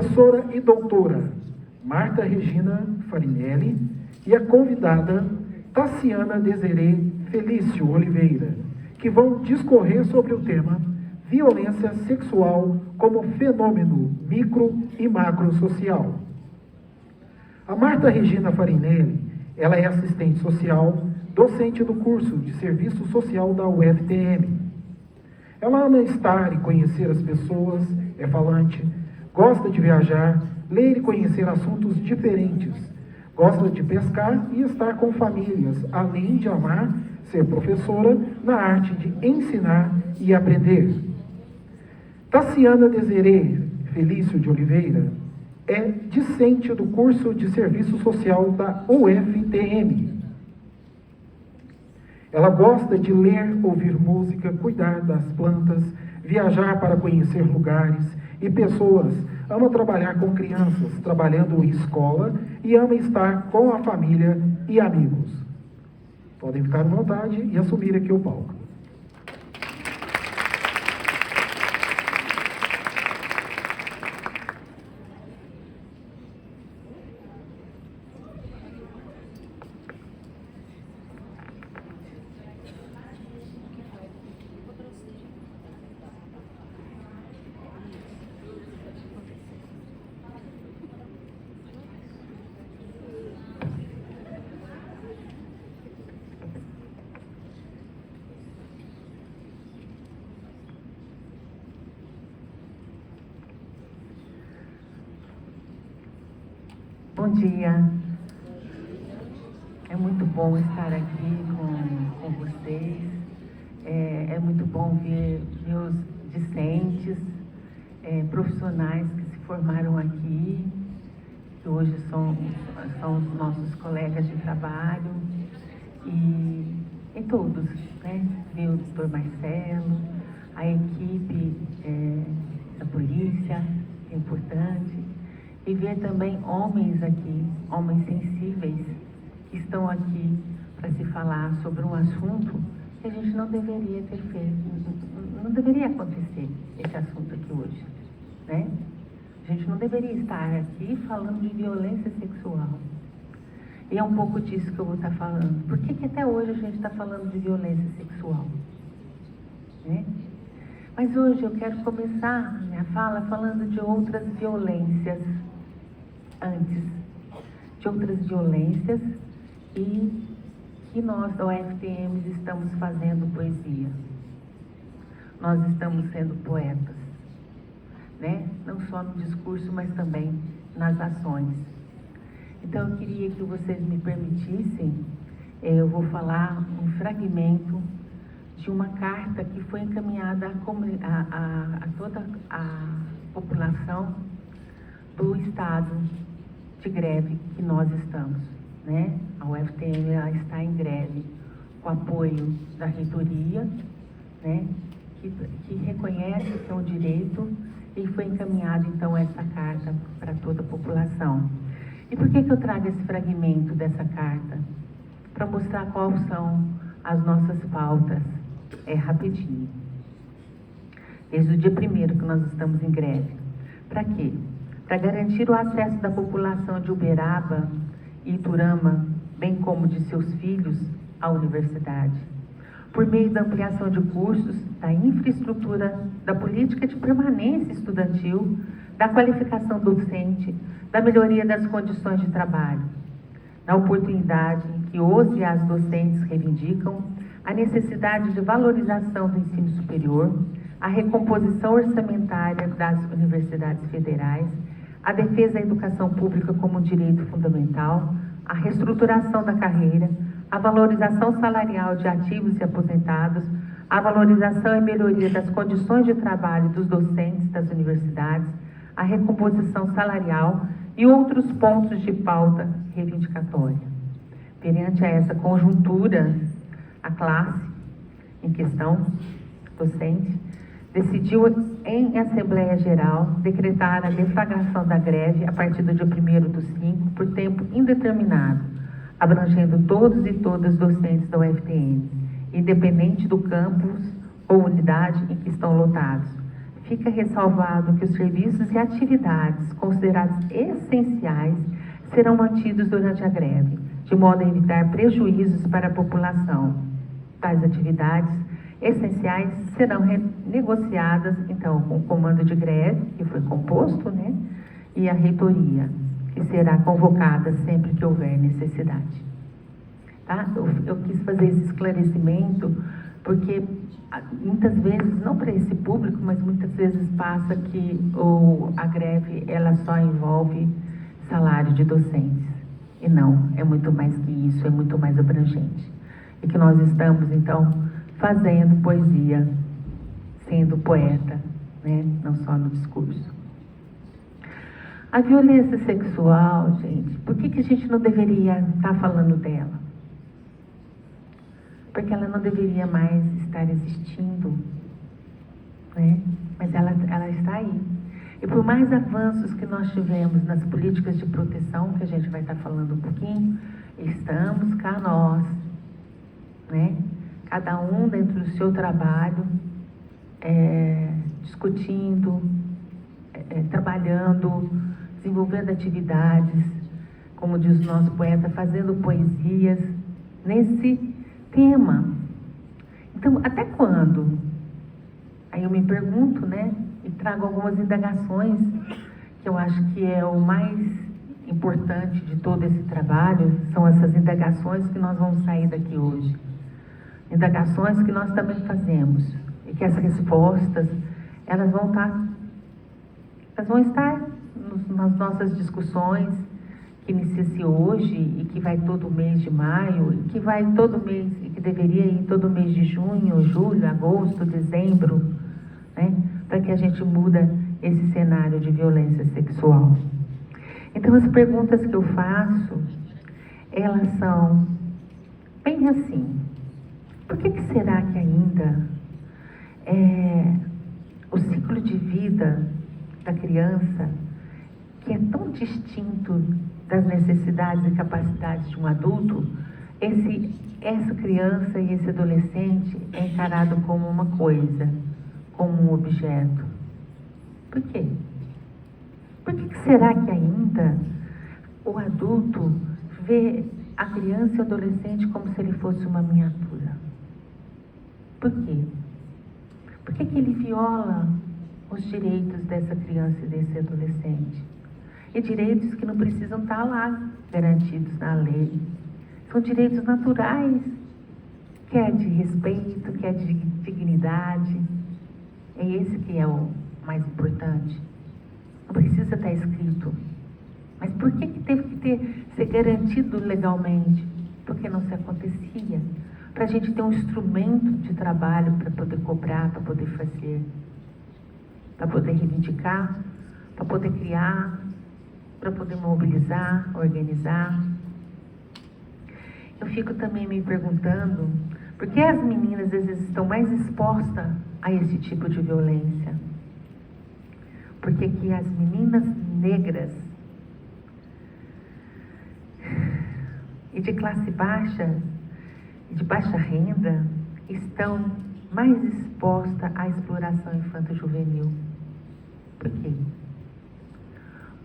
professora e doutora Marta Regina Farinelli e a convidada Tassiana Desirê Felício Oliveira, que vão discorrer sobre o tema violência sexual como fenômeno micro e macro social. A Marta Regina Farinelli, ela é assistente social, docente do curso de Serviço Social da UFTM. Ela ama estar e conhecer as pessoas, é falante, gosta de viajar, ler e conhecer assuntos diferentes, gosta de pescar e estar com famílias, além de amar ser professora na arte de ensinar e aprender. Tassiana Desirê Felício de Oliveira é discente do curso de Serviço Social da UFTM. Ela gosta de ler, ouvir música, cuidar das plantas, viajar para conhecer lugares e pessoas, ama trabalhar com crianças, trabalhando em escola e ama estar com a família e amigos. Podem ficar à vontade e assumir aqui o palco. Bom dia, é muito bom estar aqui com vocês, é muito bom ver meus discentes, profissionais que se formaram aqui, que hoje são os nossos colegas de trabalho, e todos, né? Ver o doutor Marcelo, a equipe da polícia, é importante. E ver também homens aqui, homens sensíveis, que estão aqui para se falar sobre um assunto que a gente não deveria ter feito, não deveria acontecer esse assunto aqui hoje, né? A gente não deveria estar aqui falando de violência sexual. E é um pouco disso que eu vou estar falando. Por que até hoje a gente está falando de violência sexual? Né? Mas hoje eu quero começar minha fala falando de outras violências antes, de outras violências, e que nós da UFTM estamos fazendo poesia. Nós estamos sendo poetas, né? Não só no discurso, mas também nas ações. Então eu queria que vocês me permitissem, eu vou falar um fragmento de uma carta que foi encaminhada a toda a população do estado de greve que nós estamos, né? A UFTM ela está em greve com apoio da reitoria, né? Que reconhece que é um direito, e foi encaminhada então essa carta para toda a população. E por que eu trago esse fragmento dessa carta? Para mostrar quais são as nossas pautas. Rapidinho. Desde o dia 1º que nós estamos em greve. Para quê? Para garantir o acesso da população de Uberaba e Iturama, bem como de seus filhos, à universidade. Por meio da ampliação de cursos, da infraestrutura, da política de permanência estudantil, da qualificação docente, da melhoria das condições de trabalho. Na oportunidade em que os e as docentes reivindicam a necessidade de valorização do ensino superior, a recomposição orçamentária das universidades federais, a defesa da educação pública como um direito fundamental, a reestruturação da carreira, a valorização salarial de ativos e aposentados, a valorização e melhoria das condições de trabalho dos docentes das universidades, a recomposição salarial e outros pontos de pauta reivindicatória. Perante a essa conjuntura, a classe em questão, docente, decidiu em Assembleia Geral decretar a deflagração da greve a partir do dia 1º/5 por tempo indeterminado, abrangendo todos e todas docentes da UFTM, independente do campus ou unidade em que estão lotados, fica ressalvado que os serviços e atividades considerados essenciais serão mantidos durante a greve, de modo a evitar prejuízos para a população. Tais atividades essenciais serão renegociadas, então, com o comando de greve, que foi composto, né, e a reitoria, que será convocada sempre que houver necessidade. Tá? Eu quis fazer esse esclarecimento, porque muitas vezes, não para esse público, mas muitas vezes passa que a greve, ela só envolve salário de docentes. E não, é muito mais que isso, é muito mais abrangente. E que nós estamos, então, fazendo poesia, sendo poeta, né? Não só no discurso. A violência sexual, gente, por que a gente não deveria estar falando dela? Porque ela não deveria mais estar existindo, né? Mas ela está aí. E por mais avanços que nós tivemos nas políticas de proteção, que a gente vai estar falando um pouquinho, estamos cá nós, né? Cada um dentro do seu trabalho, discutindo, trabalhando, desenvolvendo atividades, como diz o nosso poeta, fazendo poesias nesse tema. Então, até quando? Aí eu me pergunto, né? E trago algumas indagações, que eu acho que é o mais importante de todo esse trabalho, são essas indagações que nós vamos sair daqui hoje. Indagações que nós também fazemos, e que as respostas, elas vão estar nas nossas discussões, que inicia-se hoje e que vai todo mês de maio, e que vai todo mês, e que deveria ir todo mês de junho, julho, agosto, dezembro, né? Para que a gente muda esse cenário de violência sexual. Então, as perguntas que eu faço, elas são bem assim: por que será que ainda o ciclo de vida da criança, que é tão distinto das necessidades e capacidades de um adulto, essa criança e esse adolescente é encarado como uma coisa, como um objeto? Por quê? Por que será que ainda o adulto vê a criança e o adolescente como se ele fosse uma miniatura? Por quê? Por que ele viola os direitos dessa criança e desse adolescente? E direitos que não precisam estar lá garantidos na lei. São direitos naturais, que é de respeito, que é de dignidade. É esse que é o mais importante. Não precisa estar escrito. Mas por que teve que ser garantido legalmente? Porque não se acontecia. Para a gente ter um instrumento de trabalho para poder cobrar, para poder fazer, para poder reivindicar, para poder criar, para poder mobilizar, organizar. Eu fico também me perguntando por que as meninas às vezes estão mais expostas a esse tipo de violência. Porque que as meninas negras e de classe baixa, de baixa renda, estão mais expostas à exploração infanto-juvenil. Por quê?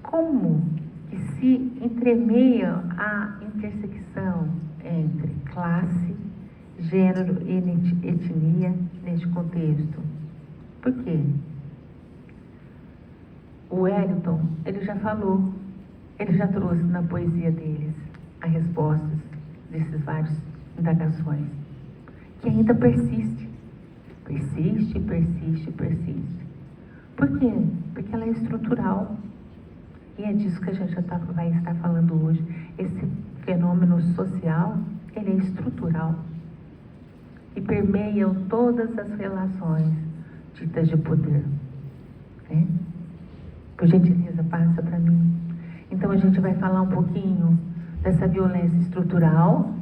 Como que se entremeia a intersecção entre classe, gênero e etnia neste contexto? Por quê? O Wellington, ele já falou, ele já trouxe na poesia deles as respostas desses vários indagações, que ainda persiste. Persiste, persiste, persiste. Por quê? Porque ela é estrutural. E é disso que a gente vai estar falando hoje. Esse fenômeno social, ele é estrutural. E permeiam todas as relações ditas de poder. Né? Por gentileza, passa para mim. Então, a gente vai falar um pouquinho dessa violência estrutural,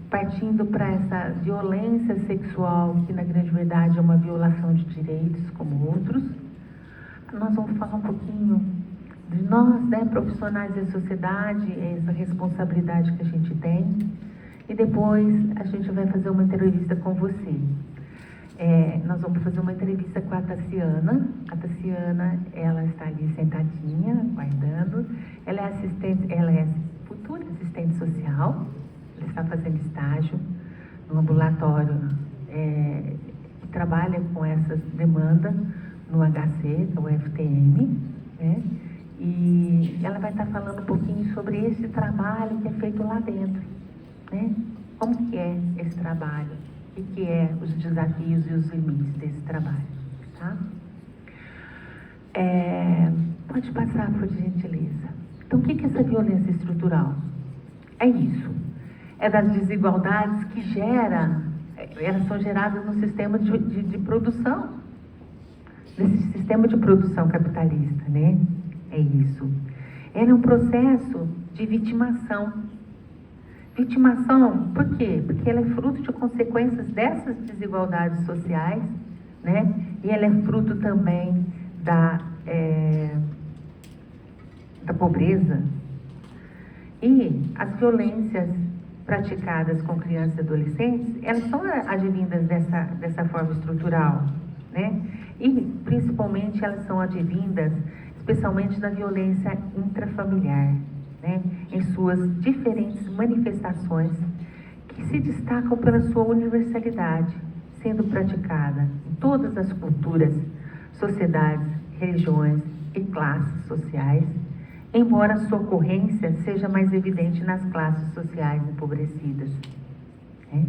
partindo para essa violência sexual, que na grande verdade é uma violação de direitos como outros. Nós vamos falar um pouquinho de nós, né, profissionais da sociedade, essa responsabilidade que a gente tem. E depois a gente vai fazer uma entrevista com você. Nós vamos fazer uma entrevista com a Tassiana. A Tassiana, ela está ali sentadinha, aguardando. Ela é futura assistente social. Ela está fazendo estágio no ambulatório que trabalha com essas demandas no HC, que é o FTM, né? E ela vai estar falando um pouquinho sobre esse trabalho que é feito lá dentro, né? Como que é esse trabalho? O que é os desafios e os limites desse trabalho, tá? Pode passar, por gentileza. Então, o que é essa violência estrutural? É isso. É das desigualdades que elas são geradas no sistema de produção, nesse sistema de produção capitalista, né? É isso. Ela é um processo de vitimação. Vitimação, por quê? Porque ela é fruto de consequências dessas desigualdades sociais, né? E ela é fruto também da pobreza. E as violências praticadas com crianças e adolescentes, elas são advindas dessa forma estrutural, né? E, principalmente, elas são advindas, especialmente da violência intrafamiliar, né? Em suas diferentes manifestações, que se destacam pela sua universalidade, sendo praticada em todas as culturas, sociedades, religiões e classes sociais, embora sua ocorrência seja mais evidente nas classes sociais empobrecidas, né?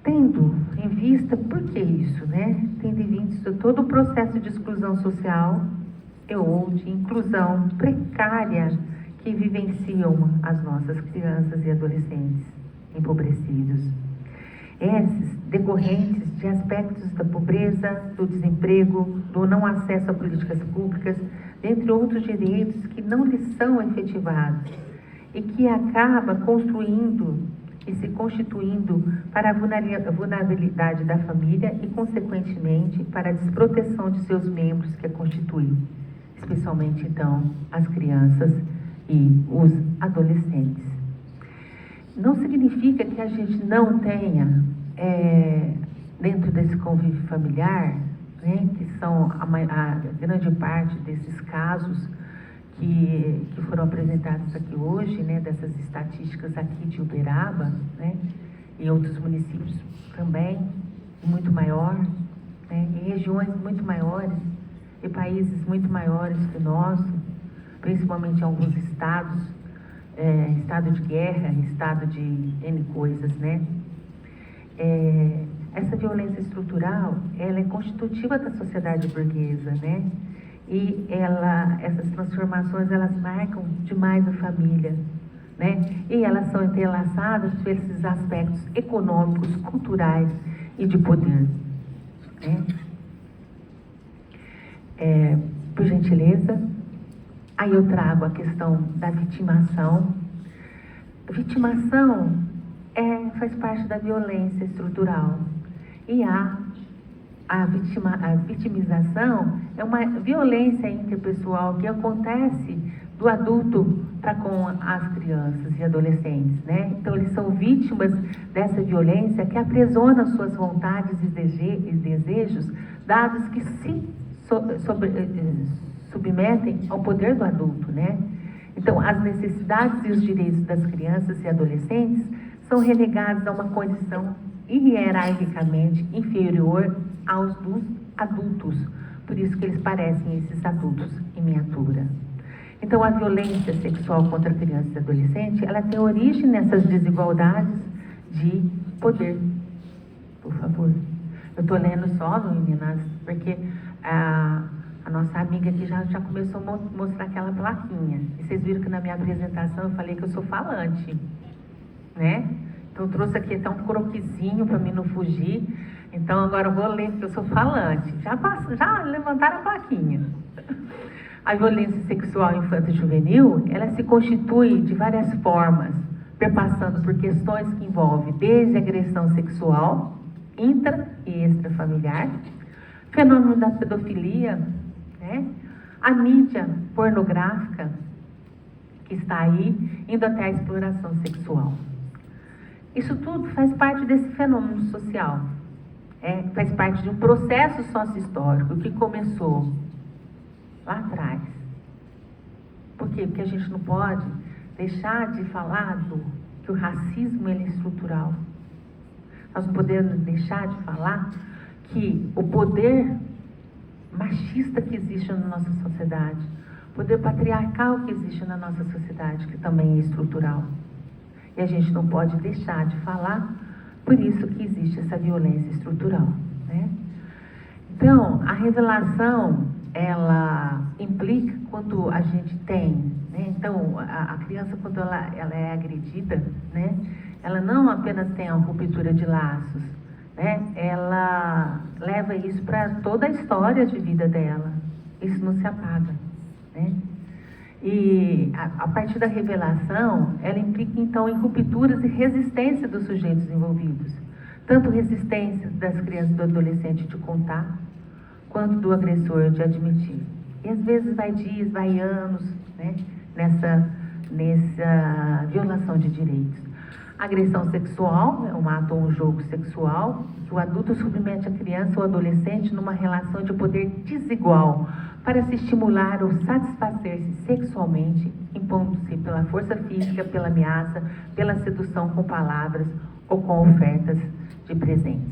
Tendo em vista, por que isso, né? Tendo em vista todo o processo de exclusão social ou de inclusão precária que vivenciam as nossas crianças e adolescentes empobrecidos. Esses decorrentes de aspectos da pobreza, do desemprego, do não acesso a políticas públicas, dentre outros direitos que não lhes são efetivados e que acaba construindo e se constituindo para a vulnerabilidade da família e, consequentemente, para a desproteção de seus membros que a constituem, especialmente, então, as crianças e os adolescentes. Não significa que a gente não tenha, dentro desse convívio familiar, né, que são a grande parte desses casos que foram apresentados aqui hoje, né, dessas estatísticas aqui de Uberaba, né, e outros municípios também, muito maior, né, em regiões muito maiores e países muito maiores que o nosso, principalmente em alguns estados, estado de guerra, estado de N coisas, né. Essa violência estrutural, ela é constitutiva da sociedade burguesa, né, e essas transformações, elas marcam demais a família, né, e elas são entrelaçadas por esses aspectos econômicos, culturais e de poder, né. Por gentileza, aí eu trago a questão da vitimação. Vitimação faz parte da violência estrutural. E a vitimização é uma violência interpessoal que acontece do adulto para com as crianças e adolescentes, né? Então, eles são vítimas dessa violência que aprisiona suas vontades e desejos, dados que se submetem ao poder do adulto, né? Então, as necessidades e os direitos das crianças e adolescentes são relegados a uma condição hierarquicamente inferior aos dos adultos. Por isso que eles parecem esses adultos em miniatura. Então, a violência sexual contra crianças e adolescentes, ela tem origem nessas desigualdades de poder. Por favor. Eu estou lendo só, meninas, porque a nossa amiga aqui já começou a mostrar aquela plaquinha. E vocês viram que na minha apresentação eu falei que eu sou falante, né? Então eu trouxe aqui até um croquisinho para mim não fugir. Então agora eu vou ler, porque eu sou falante. Já levantaram a plaquinha. A violência sexual infanto-juvenil, ela se constitui de várias formas, perpassando por questões que envolvem desde agressão sexual, intra e extrafamiliar, fenômeno da pedofilia, né? A mídia pornográfica, que está aí, indo até a exploração sexual. Isso tudo faz parte desse fenômeno social. faz parte de um processo sócio-histórico que começou lá atrás. Por quê? Porque a gente não pode deixar de falar que o racismo ele é estrutural. Nós não podemos deixar de falar que o poder machista que existe na nossa sociedade, o poder patriarcal que existe na nossa sociedade, que também é estrutural. E a gente não pode deixar de falar, por isso que existe essa violência estrutural, né? Então, a revelação, ela implica quando a gente tem, né? Então, a criança, quando ela é agredida, né? Ela não apenas tem a ruptura de laços, né? Ela leva isso para toda a história de vida dela. Isso não se apaga, né? E a partir da revelação, ela implica então em rupturas e resistência dos sujeitos envolvidos. Tanto resistência das crianças e do adolescente de contar, quanto do agressor de admitir. E às vezes vai dias, vai anos, né, nessa violação de direitos. A agressão sexual é um ato ou um jogo sexual que o adulto submete a criança ou adolescente numa relação de poder desigual para se estimular ou satisfazer-se sexualmente, impondo-se pela força física, pela ameaça, pela sedução com palavras ou com ofertas de presentes.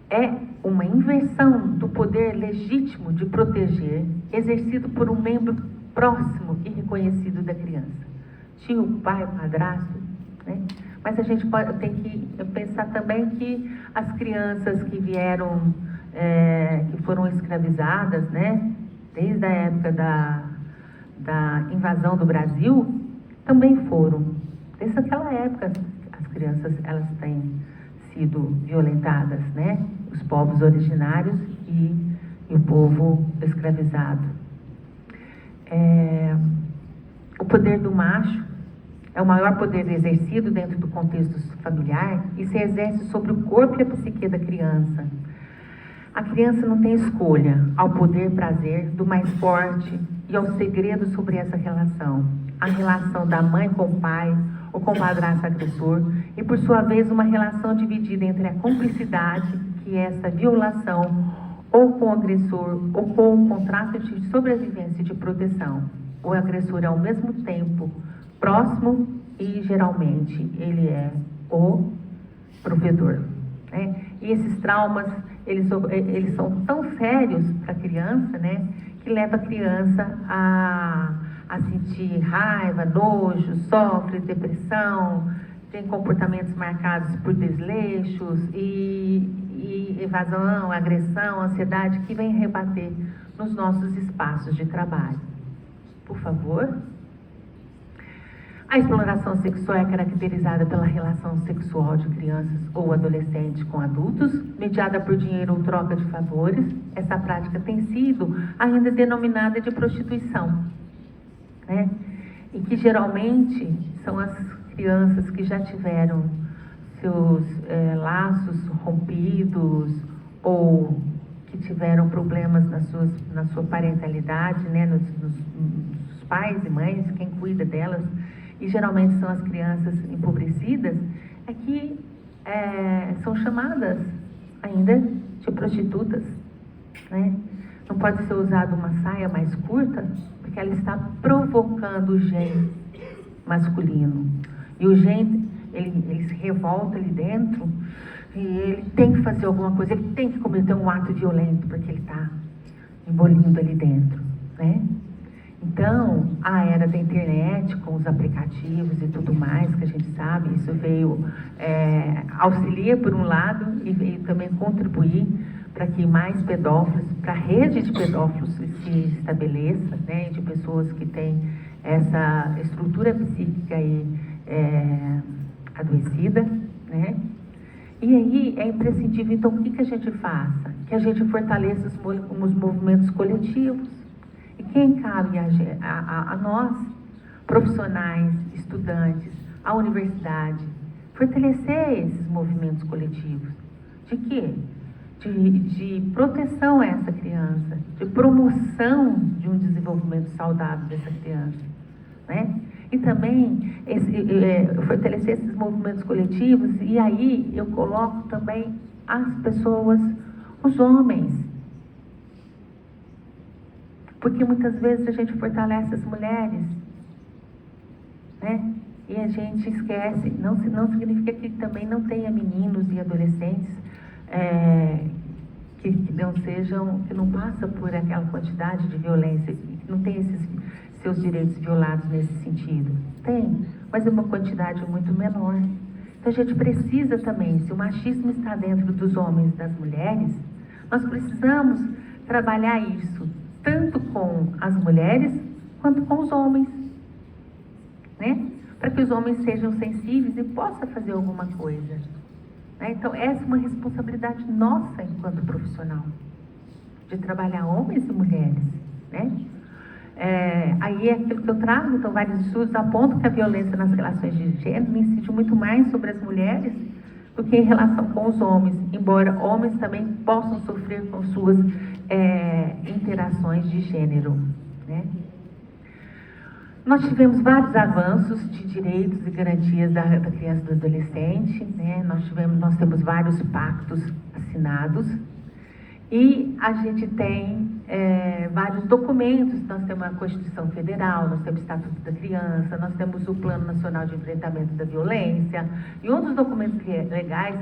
É uma inversão do poder legítimo de proteger, exercido por um membro próximo e reconhecido da criança. Tio, pai, padrasto, né? Mas a gente tem que pensar também que as crianças que vieram, que foram escravizadas, né? Desde a época da invasão do Brasil, também foram. Desde aquela época, as crianças, elas têm sido violentadas, né? Os povos originários e o povo escravizado. O poder do macho é o maior poder exercido dentro do contexto familiar e se exerce sobre o corpo e a psique da criança. A criança não tem escolha ao poder prazer do mais forte e ao segredo sobre essa relação. A relação da mãe com o pai ou com o padrasto agressor e, por sua vez, uma relação dividida entre a cumplicidade, que é essa violação, ou com o agressor, ou com um contrato de sobrevivência e de proteção. O agressor é, ao mesmo tempo, próximo e, geralmente, ele é o provedor, né? E esses traumas, eles são tão sérios para a criança, né, que leva a criança a sentir raiva, nojo, sofre depressão, tem comportamentos marcados por desleixos e evasão, agressão, ansiedade, que vem rebater nos nossos espaços de trabalho. Por favor. A exploração sexual é caracterizada pela relação sexual de crianças ou adolescentes com adultos, mediada por dinheiro ou troca de favores. Essa prática tem sido ainda denominada de prostituição, né? E que geralmente são as crianças que já tiveram seus laços rompidos ou que tiveram problemas na sua parentalidade, né? Nos pais e mães, quem cuida delas, e geralmente são as crianças empobrecidas, é que são chamadas ainda de prostitutas, né? Não pode ser usada uma saia mais curta, porque ela está provocando o gene masculino. E o gene, ele se revolta ali dentro, e ele tem que fazer alguma coisa, ele tem que cometer um ato violento, porque ele está embolindo ali dentro, né? Então, a era da internet, com os aplicativos e tudo mais, que a gente sabe, isso veio, auxilia por um lado e veio também contribuir para que mais pedófilos, para a rede de pedófilos se estabeleça, né, de pessoas que têm essa estrutura psíquica aí, adoecida, né? E aí é imprescindível, então, o que a gente faça? Que a gente fortaleça os movimentos coletivos. E quem cabe a nós, profissionais, estudantes, a universidade, fortalecer esses movimentos coletivos. De quê? De proteção a essa criança, de promoção de um desenvolvimento saudável dessa criança, né? E também fortalecer esses movimentos coletivos, e aí eu coloco também as pessoas, os homens. Porque muitas vezes a gente fortalece as mulheres, né? E a gente esquece, não significa que também não tenha meninos e adolescentes que não sejam, que não passam por aquela quantidade de violência, que não tem esses seus direitos violados nesse sentido. Tem, mas é uma quantidade muito menor. Então a gente precisa também, se o machismo está dentro dos homens e das mulheres, nós precisamos trabalhar isso, tanto com as mulheres, quanto com os homens, né? Para que os homens sejam sensíveis e possam fazer alguma coisa. Né? Então, essa é uma responsabilidade nossa enquanto profissional, de trabalhar homens e mulheres. Né? Aí é aquilo que eu trago, então vários estudos apontam que a violência nas relações de gênero incide muito mais sobre as mulheres do que em relação com os homens, embora homens também possam sofrer com suas interações de gênero. Né? Nós tivemos vários avanços de direitos e garantias da criança e do adolescente, né? Nós temos vários pactos assinados e a gente tem vários documentos. Nós temos a Constituição Federal, nós temos o Estatuto da Criança, nós temos o Plano Nacional de Enfrentamento da Violência e outros documentos legais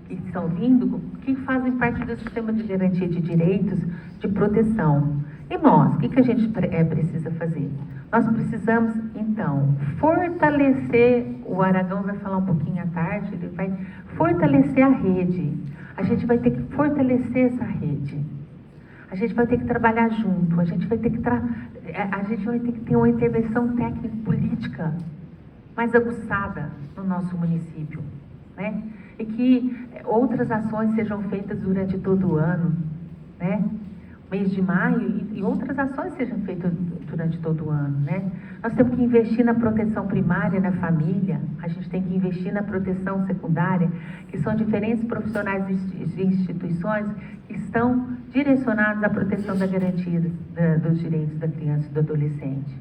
que estão vindo, que fazem parte do sistema de garantia de direitos de proteção. E nós, o que a gente precisa fazer? Nós precisamos, então, fortalecer, o Aragão vai falar um pouquinho à tarde, ele vai fortalecer a rede. A gente vai ter que fortalecer essa rede. A gente vai ter que trabalhar junto, a gente vai ter que ter uma intervenção técnico-política mais aguçada no nosso município, né? E que outras ações sejam feitas durante todo o ano, né? Mês de maio, e outras ações sejam feitas durante todo o ano, né? Nós temos que investir na proteção primária na família, a gente tem que investir na proteção secundária, que são diferentes profissionais de instituições que estão direcionados à proteção da garantia dos direitos da criança e do adolescente.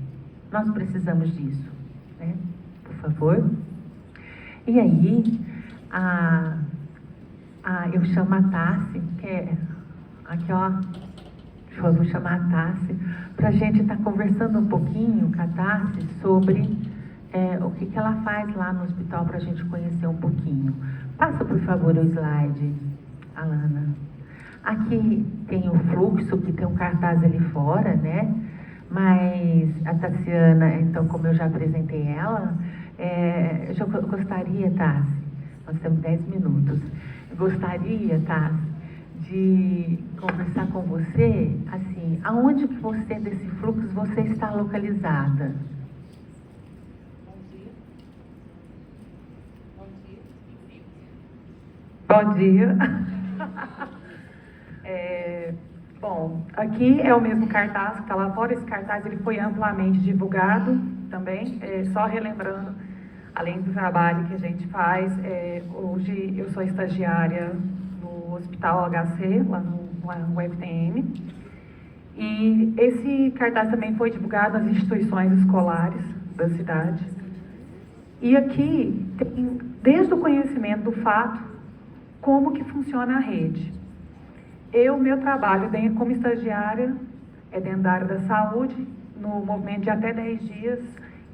Nós precisamos disso, né? Por favor. E aí, eu chamo a Tassi, que é aqui, ó. Eu vou chamar a Tassi para a gente estar conversando um pouquinho com a Tassi sobre o que ela faz lá no hospital, para a gente conhecer um pouquinho. Passa, por favor, o slide, Alana. Aqui tem o fluxo, que tem um cartaz ali fora, né? Mas a Tassiana, então, como eu já apresentei ela, eu gostaria, Tassi, nós temos 10 minutos, eu gostaria, Tassi, de conversar com você, assim, aonde que você, desse fluxo, você está localizada? Bom dia. Bom, aqui é o mesmo cartaz que está lá fora. Esse cartaz ele foi amplamente divulgado também, só relembrando, além do trabalho que a gente faz, hoje eu sou estagiária no Hospital HC, lá no UFTM, e esse cartaz também foi divulgado nas instituições escolares da cidade. E aqui tem, desde o conhecimento do fato, como que funciona a rede. Meu trabalho como estagiária é dentro da área da saúde, no movimento de até 10 dias,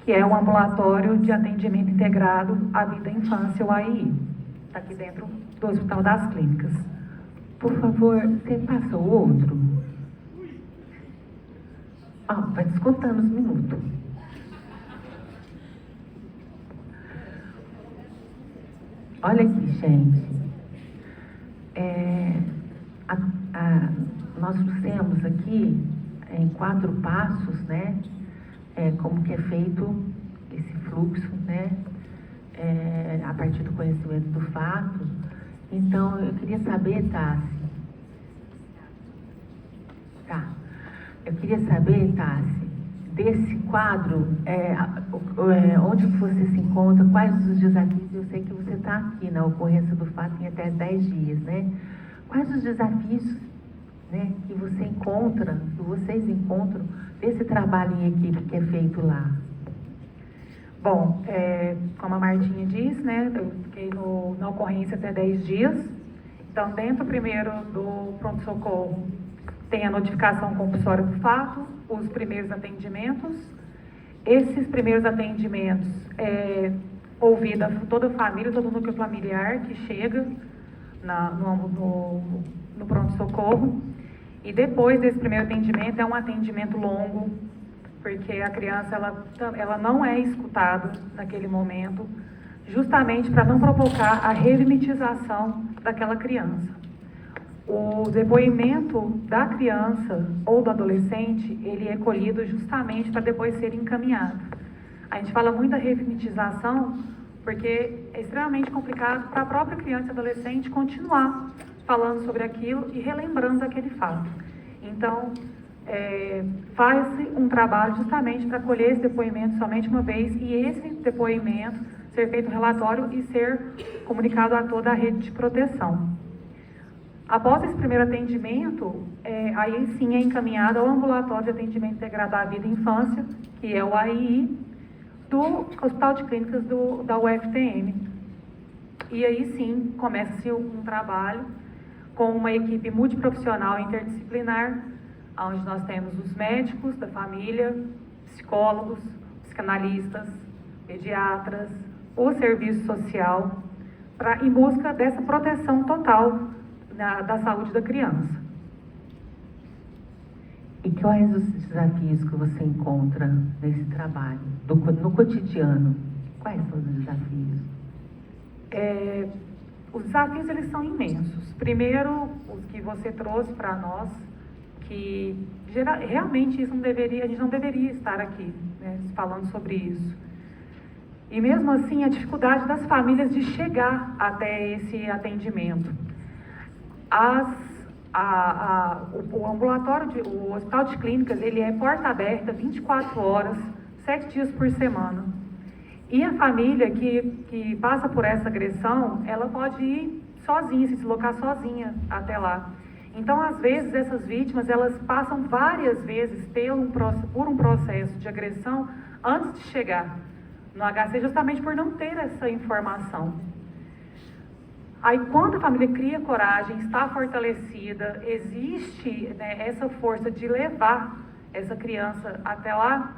que é o ambulatório de atendimento integrado à vida, infância, o AII. Está aqui dentro do Hospital das Clínicas. Por favor, você passa o outro? Vai descontando os minutos. Olha aqui, gente. Nós temos aqui em 4 passos, né? Como que é feito esse fluxo, né? A partir do conhecimento do fato. Então, eu queria saber, Tassi. Eu queria saber, Tassi, desse quadro, onde você se encontra, quais os desafios. Eu sei que você está aqui na ocorrência do fato em até 10 dias, né? Quais os desafios, né, que você encontra, que vocês encontram desse trabalho em equipe que é feito lá? Bom, como a Martinha disse, né, eu fiquei na ocorrência até 10 dias. Então, dentro primeiro do pronto-socorro, tem a notificação compulsória do fato, os primeiros atendimentos. Esses primeiros atendimentos ouvida toda a família, todo o núcleo familiar que chega no pronto-socorro. E depois desse primeiro atendimento, é um atendimento longo, porque a criança ela não é escutada naquele momento, justamente para não provocar a revitimização daquela criança. O depoimento da criança ou do adolescente, ele é colhido justamente para depois ser encaminhado. A gente fala muito da revitimização porque é extremamente complicado para a própria criança e adolescente continuar falando sobre aquilo e relembrando aquele fato. Então, faz-se um trabalho justamente para colher esse depoimento somente uma vez e esse depoimento ser feito um relatório e ser comunicado a toda a rede de proteção. Após esse primeiro atendimento, aí sim é encaminhado ao ambulatório de atendimento integrado à vida e infância, que é o AII, do Hospital de Clínicas da UFTM. E aí sim, começa-se um trabalho com uma equipe multiprofissional interdisciplinar, onde nós temos os médicos da família, psicólogos, psicanalistas, pediatras, o serviço social, em busca dessa proteção total da saúde da criança. E quais os desafios que você encontra nesse trabalho, no cotidiano? Quais são os desafios? Os desafios, eles são imensos. Primeiro, os que você trouxe para nós, que realmente isso a gente não deveria estar aqui, né, falando sobre isso. E mesmo assim, a dificuldade das famílias de chegar até esse atendimento. O ambulatório, o Hospital de Clínicas, ele é porta aberta 24 horas, 7 dias por semana. E a família que passa por essa agressão, ela pode ir sozinha, se deslocar sozinha até lá. Então, às vezes, essas vítimas, elas passam várias vezes por um processo de agressão antes de chegar no HC, justamente por não ter essa informação. Aí, quando a família cria coragem, está fortalecida, existe, né, essa força de levar essa criança até lá,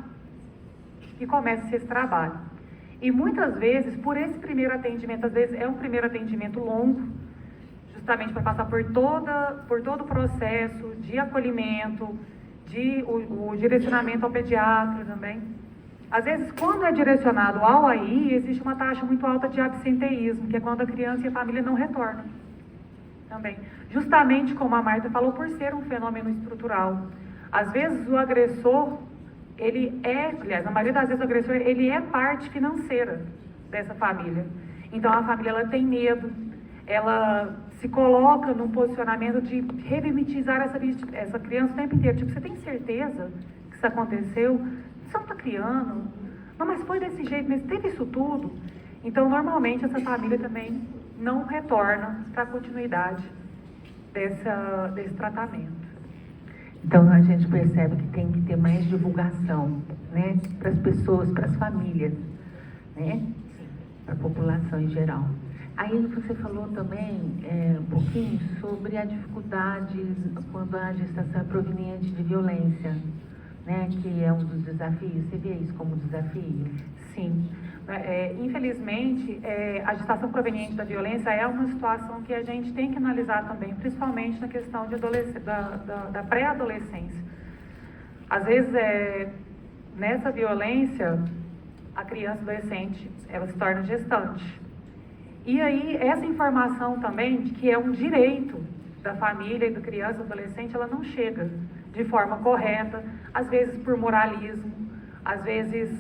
que começa esse trabalho. E muitas vezes, por esse primeiro atendimento, às vezes é um primeiro atendimento longo, justamente para passar por todo o processo de acolhimento, o direcionamento ao pediatra também. Às vezes, quando é direcionado ao AI, existe uma taxa muito alta de absenteísmo, que é quando a criança e a família não retornam também. Justamente como a Marta falou, por ser um fenômeno estrutural. Às vezes, o agressor, na maioria das vezes, o agressor, ele é parte financeira dessa família. Então, a família, ela tem medo, ela se coloca num posicionamento de revitimizar essa criança o tempo inteiro. Tipo, você tem certeza que isso aconteceu? Você não está criando? Não, mas foi desse jeito, mas teve isso tudo? Então, normalmente, essa família também não retorna para a continuidade desse tratamento. Então, a gente percebe que tem que ter mais divulgação, né? Para as pessoas, para as famílias, né? Para a população em geral. Aí você falou também um pouquinho sobre a dificuldade quando a gestação é proveniente de violência, né, que é um dos desafios. Você vê isso como desafio? Sim. Infelizmente, a gestação proveniente da violência é uma situação que a gente tem que analisar também, principalmente na questão da pré-adolescência. Às vezes, nessa violência, a criança adolescente, ela se torna gestante. E aí, essa informação também, de que é um direito da família e da criança e do adolescente, ela não chega de forma correta, às vezes por moralismo, às vezes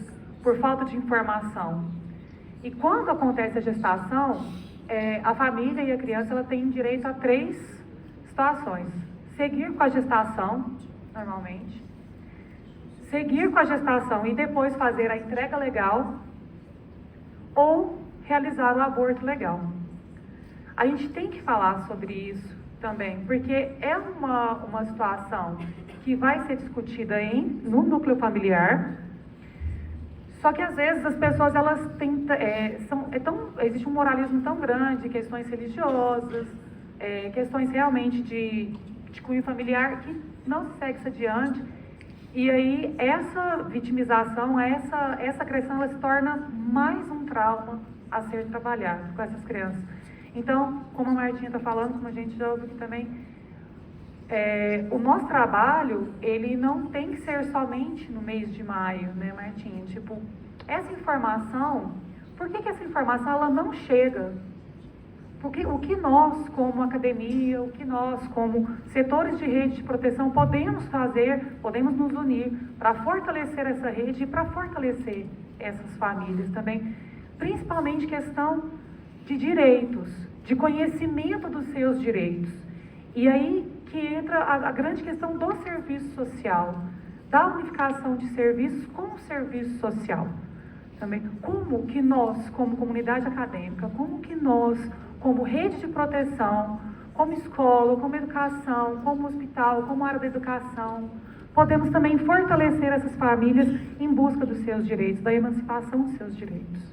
por falta de informação. E quando acontece a gestação, a família e a criança, ela tem direito a 3 situações. Seguir com a gestação, normalmente. Seguir com a gestação e depois fazer a entrega legal, ou realizar o aborto legal. A gente tem que falar sobre isso também, porque é uma situação que vai ser discutida no núcleo familiar, só que às vezes as pessoas, elas têm, existe um moralismo tão grande, questões religiosas, questões realmente de cunho familiar que não se segue adiante. E aí essa vitimização, essa agressão, ela se torna mais um trauma a ser trabalhado com essas crianças. Então, como a Martinha está falando, como a gente já ouviu aqui também, o nosso trabalho, ele não tem que ser somente no mês de maio, né, Martinha? Tipo, essa informação, por que essa informação ela não chega? Porque o que nós, como academia, o que nós, como setores de rede de proteção, podemos fazer, podemos nos unir para fortalecer essa rede e para fortalecer essas famílias também, principalmente questão de direitos, de conhecimento dos seus direitos. E aí que entra a grande questão do serviço social, da unificação de serviços com o serviço social. Também, como que nós, como comunidade acadêmica, como que nós, como rede de proteção, como escola, como educação, como hospital, como área da educação, podemos também fortalecer essas famílias em busca dos seus direitos, da emancipação dos seus direitos.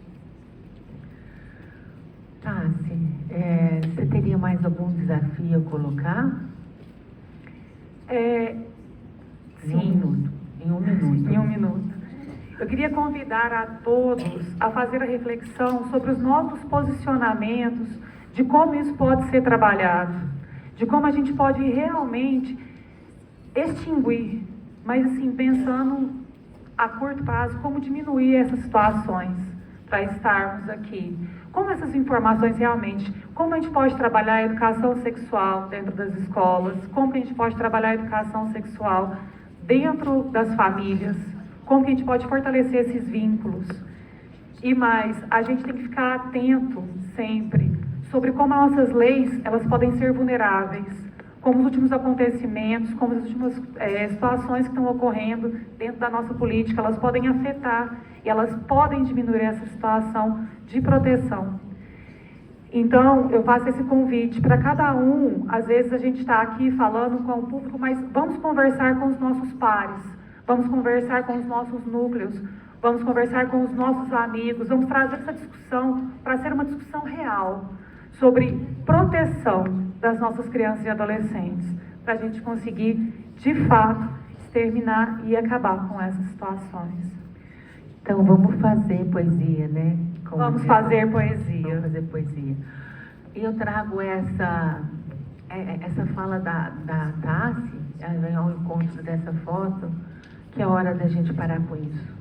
Você teria mais algum desafio a colocar? Sim. Em um minuto. Em um minuto. Eu queria convidar a todos a fazer a reflexão sobre os nossos posicionamentos, de como isso pode ser trabalhado, de como a gente pode realmente extinguir, mas assim, pensando a curto prazo, como diminuir essas situações para estarmos aqui. Como essas informações realmente, como a gente pode trabalhar a educação sexual dentro das escolas, como que a gente pode trabalhar a educação sexual dentro das famílias, como que a gente pode fortalecer esses vínculos. E mais, a gente tem que ficar atento sempre sobre como as nossas leis, elas podem ser vulneráveis, como os últimos acontecimentos, como as últimas situações que estão ocorrendo dentro da nossa política, elas podem afetar e elas podem diminuir essa situação de proteção. Então, eu faço esse convite para cada um. Às vezes a gente está aqui falando com o público, mas vamos conversar com os nossos pares, vamos conversar com os nossos núcleos, vamos conversar com os nossos amigos, vamos trazer essa discussão para ser uma discussão real sobre proteção das nossas crianças e adolescentes, para a gente conseguir, de fato, exterminar e acabar com essas situações. Então, vamos fazer poesia, né? Vamos fazer poesia. Vamos fazer poesia. E eu trago essa fala da Tassi, ela vem ao encontro dessa foto, que é hora da gente parar com isso.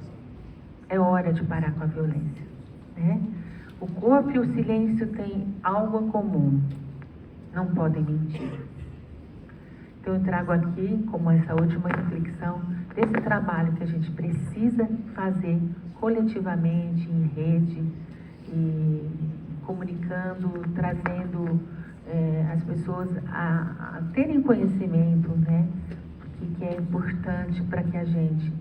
É hora de parar com a violência, né? O corpo e o silêncio têm algo em comum. Não podem mentir. Então eu trago aqui, como essa última reflexão, desse trabalho que a gente precisa fazer coletivamente, em rede, e comunicando, trazendo as pessoas a terem conhecimento, né? Que é importante para que a gente,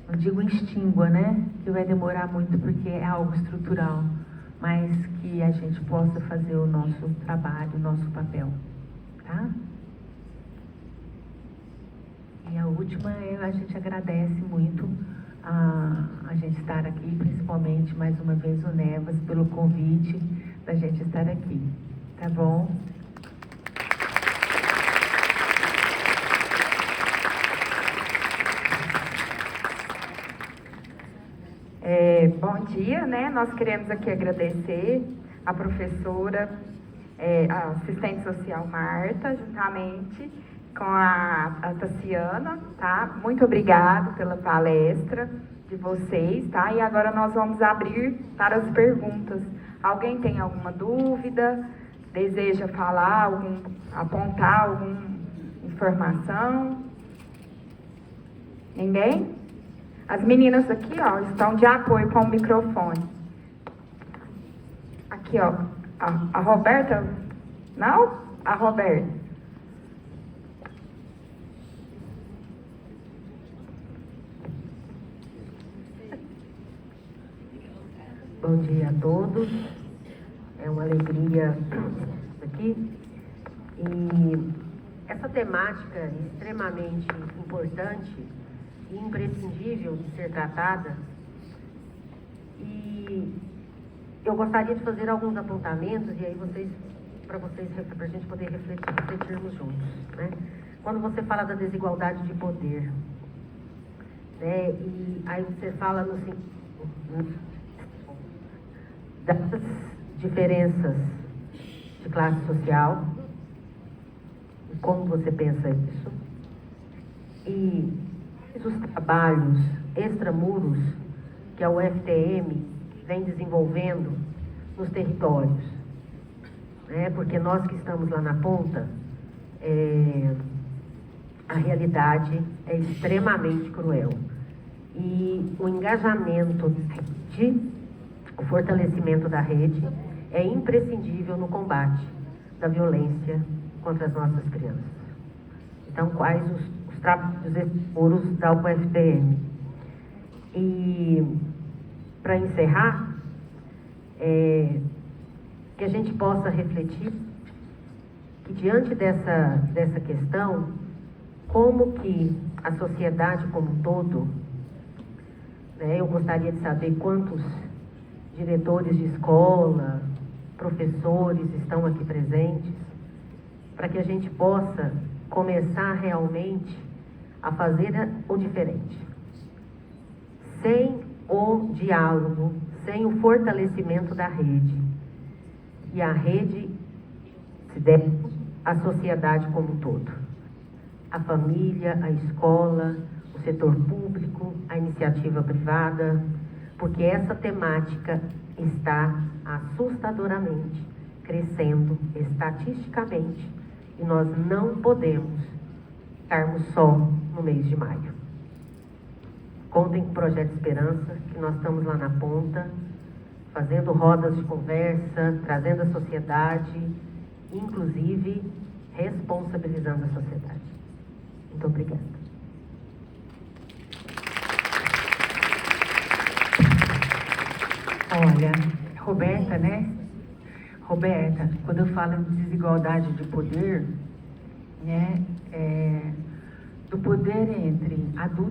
não digo extingua, né? Que vai demorar muito porque é algo estrutural, mas que a gente possa fazer o nosso trabalho, o nosso papel, tá? E a última, a gente agradece muito a gente estar aqui, principalmente, mais uma vez, o Nevas, pelo convite da gente estar aqui, tá bom? Bom dia, né? Nós queremos aqui agradecer a professora, a assistente social Marta, juntamente com a Tassiana, tá? Muito obrigado pela palestra de vocês, tá? E agora nós vamos abrir para as perguntas. Alguém tem alguma dúvida? Deseja falar, apontar alguma informação? Ninguém? As meninas aqui, ó, estão de apoio com o microfone. Aqui, ó, a Roberta, não? A Roberta. Bom dia a todos. É uma alegria aqui. E essa temática é extremamente importante e imprescindível de ser tratada. E eu gostaria de fazer alguns apontamentos, e aí vocês para vocês, para a gente poder refletirmos juntos, né? Quando você fala da desigualdade de poder, né? E aí você fala no sentido das diferenças de classe social, e como você pensa isso, e os trabalhos extramuros que a UFTM vem desenvolvendo nos territórios, né? Porque nós que estamos lá na ponta, a realidade é extremamente cruel. E o engajamento o fortalecimento da rede é imprescindível no combate da violência contra as nossas crianças. Então, quais os trabalhos extramuros da UFTM? E, para encerrar, que a gente possa refletir que, diante dessa questão, como que a sociedade como um todo, né, eu gostaria de saber quantos diretores de escola, professores estão aqui presentes, para que a gente possa começar realmente a fazer o diferente. Sem o diálogo, sem o fortalecimento da rede, e a rede se deve à sociedade como um todo. A família, a escola, o setor público, a iniciativa privada, porque essa temática está assustadoramente crescendo estatisticamente e nós não podemos estarmos só no mês de maio. Contem com o Projeto Esperança, que nós estamos lá na ponta, fazendo rodas de conversa, trazendo a sociedade, inclusive responsabilizando a sociedade. Muito obrigada. Olha, Roberta, né? Roberta, quando eu falo de desigualdade de poder, né? Do poder entre adultos